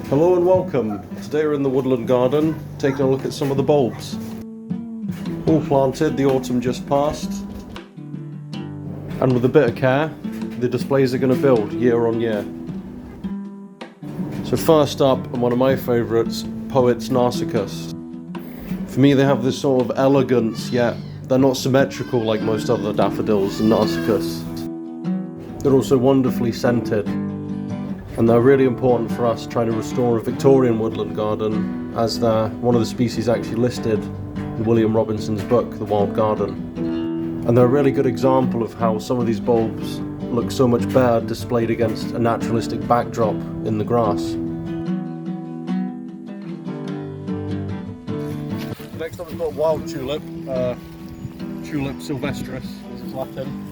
Hello and welcome. Today we're in the woodland garden, taking a look at some of the bulbs. All planted, the autumn just passed. And with a bit of care, the displays are going to build year on year. So first up, and one of my favourites, Poet's Narcissus. For me they have this sort of elegance, yet they're not symmetrical like most other daffodils and narcissus. They're also wonderfully scented. And they're really important for us trying to restore a Victorian woodland garden, as they're one of the species actually listed in William Robinson's book, The Wild Garden. And they're a really good example of how some of these bulbs look so much better displayed against a naturalistic backdrop in the grass. Next up we've got wild tulip, Tulip sylvestris, this is Latin.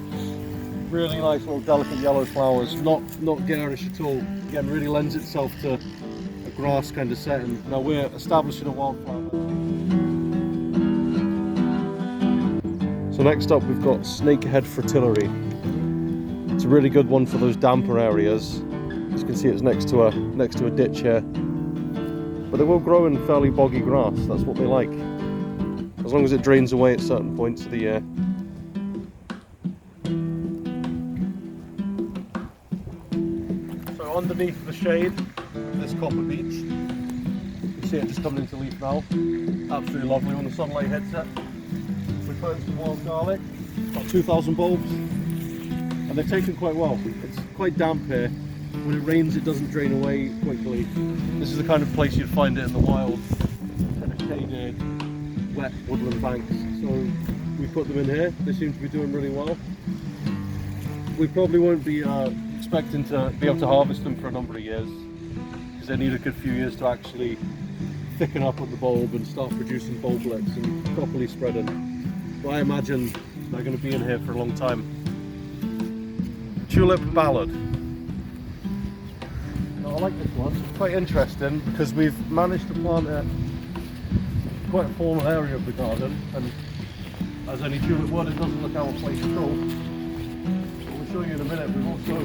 Really nice little delicate yellow flowers, not garish at all. Again, really lends itself to a grass kind of setting. Now we're establishing a wildflower. So next up we've got snakehead fritillary. It's a really good one for those damper areas. As you can see, it's next to a ditch here. But they will grow in fairly boggy grass, that's what they like. As long as it drains away at certain points of the year. Underneath the shade of this copper beech, you see it just coming into leaf now. Absolutely lovely when the sunlight hits it. We put in some wild garlic, about 2,000 bulbs, and they've taken quite well. It's quite damp here. When it rains it doesn't drain away quickly. This is the kind of place you'd find it in the wild, kind of shaded, wet woodland banks. So we put them in here. They seem to be doing really well. We probably won't be expecting to be able to harvest them for a number of years, because they need a good few years to actually thicken up with the bulb and start producing bulblets and properly spreading. But I imagine they're going to be in here for a long time. Tulip ballad. Now I like this one, it's quite interesting because we've managed to plant it in quite a formal area of the garden, and as any tulip would, it doesn't look out of place at all. Show you in a minute. We've also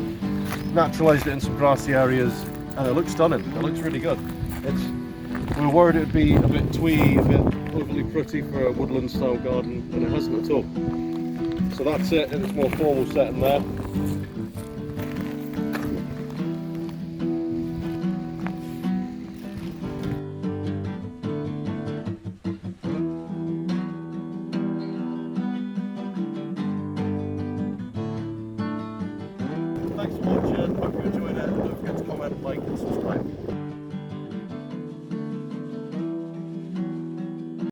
naturalised it in some grassy areas and it looks stunning. It looks really good. We were worried it would be a bit twee, a bit overly pretty for a woodland style garden, and it hasn't at all. So that's it in its more formal setting there. Thanks for watching, hope you enjoyed it, and don't forget to comment, like and subscribe.